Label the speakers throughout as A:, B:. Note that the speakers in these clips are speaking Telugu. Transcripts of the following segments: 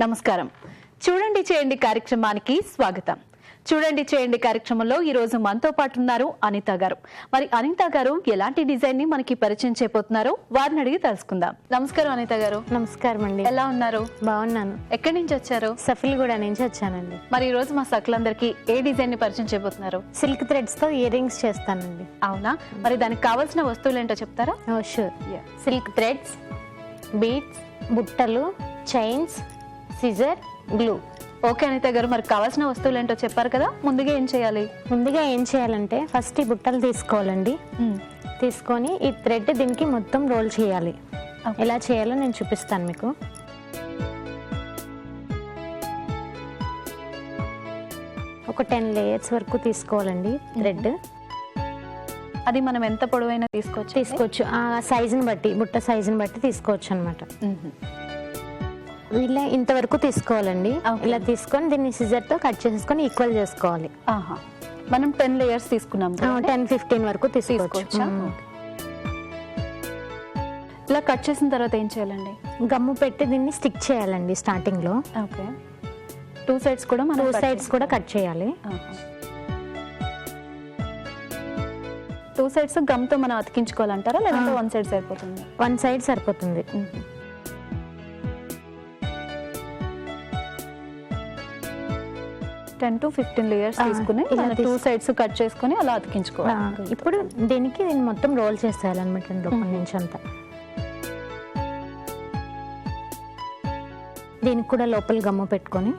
A: నమస్కారం. చూడండి చేయండి కార్యక్రమానికి స్వాగతం. చూడండి చేయండి కార్యక్రమంలో ఈ రోజు మనతో పాటు ఉన్నారు అనిత గారు. మరి అనిత గారు ఎలాంటి డిజైన్ ని మనకి పరిచయం చేయబోతున్నారో వారిని అడిగి తెలుసుకుందాం. నమస్కారం అనిత గారు.
B: నమస్కారం అండి.
A: ఎలా ఉన్నారు?
B: బాగున్నాను.
A: ఎక్కడి నుంచి వచ్చారు?
B: సఫిల్గూడ నుంచి వచ్చానండి.
A: మరి ఈ రోజు మా సకులందరికీ ఏ డిజైన్ ని పరిచయం చేయబోతున్నారు?
B: సిల్క్ థ్రెడ్స్ తో ఇయర్ రింగ్స్ చేస్తానండి.
A: అవునా? మరి దానికి కావాల్సిన వస్తువులు ఏంటో చెప్తారా?
B: షూర్. సిల్క్ థ్రెడ్స్, బీడ్స్, బుట్టలు, chains, scissor, glue.
A: Okay Anitha గారు, మరి కావాల్సిన వస్తువులు ఏంటో చెప్పారు కదా, ముందుగా ఏం చేయాలి?
B: ముందుగా ఏం చేయాలంటే ఫస్ట్ ఈ బుట్టలు తీసుకోవాలండి. తీసుకొని ఈ థ్రెడ్ దీనికి మొత్తం రోల్ చేయాలి. ఎలా చేయాలో నేను చూపిస్తాను మీకు. ఒక 10 లేయర్స్ వరకు తీసుకోవాలండి థ్రెడ్.
A: అది మనం ఎంత పొడవైనా తీసుకోవచ్చు.
B: ఆ సైజుని బట్టి, బుట్ట సైజుని బట్టి తీసుకోవచ్చు అనమాట. ఇలా ఇంతవరకు తీసుకోవాలండి. ఇలా తీసుకొని దీన్ని సిజర్ తో కట్ చేసుకొని ఈక్వల్ చేసుకోవాలి.
A: మనం 10 లేయర్స్ తీసుకున్నాం,
B: 10-15 వరకు తీసుకోవచ్చు.
A: ఇలా కట్ చేసిన తర్వాత ఏం చేయాలండి?
B: గమ్ము పెట్టి దీన్ని స్టిక్ చేయాలండి స్టార్టింగ్ లో.
A: ఓకే. 2 సైడ్స్ కూడా మనం
B: 2 సైడ్స్ కూడా కట్ చేయాలి.
A: 2 సైడ్స్ గమ్ తో మనం అతికించుకోవాలంటారా, లేదంటే 1 సైడ్ సరిపోతుంది?
B: 1 సైడ్ సరిపోతుంది.
A: 10-15 లేయర్స్ తీసుకుని 2 సైడ్స్ కట్ చేసుకుని అలా అతికించుకోవాలి.
B: ఇప్పుడు దీనికి దీన్ని మొత్తం రోల్ చేసేయాలన్నమాట లోపల నుంచి అంతా. దీనికి కూడా లోపల గమ్ము పెట్టుకొని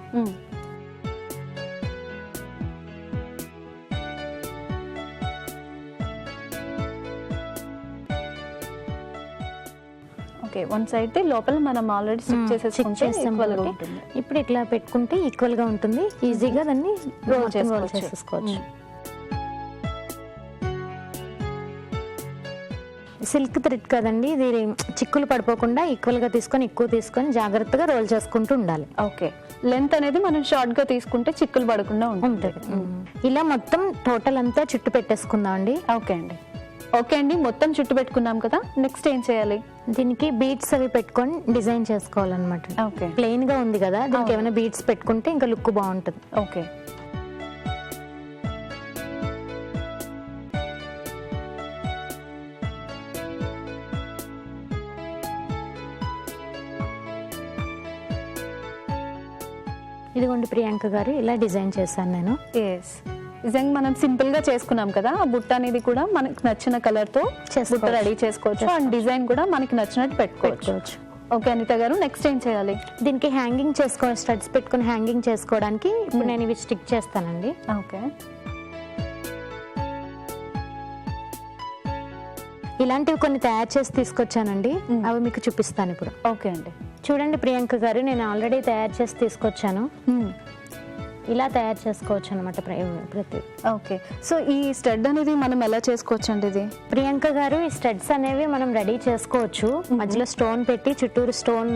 A: ఓకే. 1 సైడ్ లోపల మనం ఆల్రెడీ స్టిక్ చేసేసుకుంటాం.
B: ఇప్పుడు ఇట్లా పెట్టుకుంటే ఈక్వల్ గా ఉంటుంది. ఈజీగా దాన్ని రోల్ చేసేసుకోవచ్చు. సిల్క్ థ్రెడ్ కదండి, ఇది చిక్కులు పడిపోకుండా ఈక్వల్ గా తీసుకొని ఎక్కువ తీసుకొని జాగ్రత్తగా రోల్ చేసుకుంటూ ఉండాలి.
A: ఓకే. లెంత్ అనేది మనం షార్ట్ గా తీసుకుంటే చిక్కులు పడకుండా ఉంటుంది.
B: ఇలా మొత్తం టోటల్ అంతా చుట్టు పెట్టేసుకుందాం అండి.
A: ఓకే అండి. ఓకే అండి, మొత్తం చుట్టు పెట్టుకున్నాం కదా, నెక్స్ట్ ఏం చేయాలి?
B: దీనికి బీడ్స్ అవి పెట్టుకొని డిజైన్ చేసుకోవాలన్నమాట.
A: ఓకే.
B: ప్లెయిన్ గా ఉంది కదా, దీనికి ఏమైనా బీడ్స్ పెట్టుకుంటే ఇంకా లుక్ బాగుంటుంది.
A: ఓకే.
B: ఇదిగోండి ప్రియాంక గారు, ఇలా డిజైన్ చేశాను నేను.
A: ఎస్, నిజంగా మనం సింపుల్ గా చేసుకున్నాం కదా. ఆ బుట్ట అనేది కూడా మనకి నచ్చిన కలర్ తో బుట్ట రెడీ చేసుకోవచ్చు. అండ్ డిజైన్ కూడా మనకి నచ్చినట్టు పెట్టుకోవచ్చు. ఓకే అనిత గారు, నెక్స్ట్ ఏం చేయాలి?
B: దీనికి హ్యాంగింగ్ చేసుకోవాలి. స్టడ్స్ పెట్టుకుని హ్యాంగింగ్ చేసుకోవడానికి ఇప్పుడు నేను ఇవి స్టిక్ చేస్తానండి.
A: ఓకే.
B: ఇలాంటివి కొన్ని తయారు చేసి తీసుకొచ్చానండి, అవి మీకు చూపిస్తాను ఇప్పుడు.
A: ఓకే అండి.
B: చూడండి ప్రియాంక గారు, నేను ఆల్రెడీ తయారు చేసి తీసుకొచ్చాను. ఇలా తయారు చేసుకోవచ్చు అనమాట ప్రతి.
A: ఓకే. సో ఈ స్టడ్ అనేది మనం ఎలా చేసుకోవచ్చు అండి? ఇది
B: ప్రియాంక గారు, ఈ స్టడ్స్ అనేవి మనం రెడీ చేసుకోవచ్చు. మధ్యలో స్టోన్ పెట్టి చుట్టూరు స్టోన్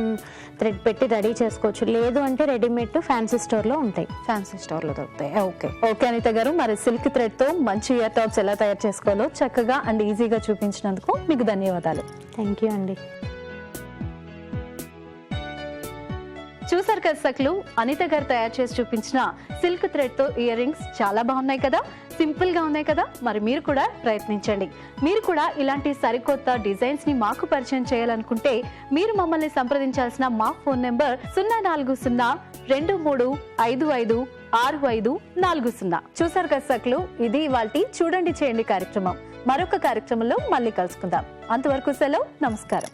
B: థ్రెడ్ పెట్టి రెడీ చేసుకోవచ్చు. లేదు అంటే రెడీమేడ్ ఫ్యాన్సీ స్టోర్ లో ఉంటాయి.
A: ఫ్యాన్సీ స్టోర్ లో దొరుకుతాయి. ఓకే. ఓకే అనిత గారు, మరి సిల్క్ థ్రెడ్ తో మంచి ఇయర్ టాప్స్ ఎలా తయారు చేసుకోవాలో చక్కగా అండ్ ఈజీగా చూపించినందుకు మీకు ధన్యవాదాలు.
B: థ్యాంక్ యూ అండి.
A: చూసారు కదా సకులు, అనిత గారు తయారు చేసి చూపించిన సిల్క్ థ్రెడ్ తో ఇయర్ రింగ్స్ చాలా బాగున్నాయి కదా, సింపుల్ గా ఉన్నాయి కదా. మరి మీరు కూడా ప్రయత్నించండి. మీరు కూడా ఇలాంటి సరికొత్త డిజైన్స్ ని మాకు పరిచయం చేయాలనుకుంటే మీరు మమ్మల్ని సంప్రదించాల్సిన మా ఫోన్ నెంబర్ 040-2355654. చూసారు కదా సకులు, ఇది ఇవాల్టి చూడండి చేయండి కార్యక్రమం. మరొక కార్యక్రమంలో మళ్ళీ కలుసుకుందాం. అంతవరకు సెలవు. నమస్కారం.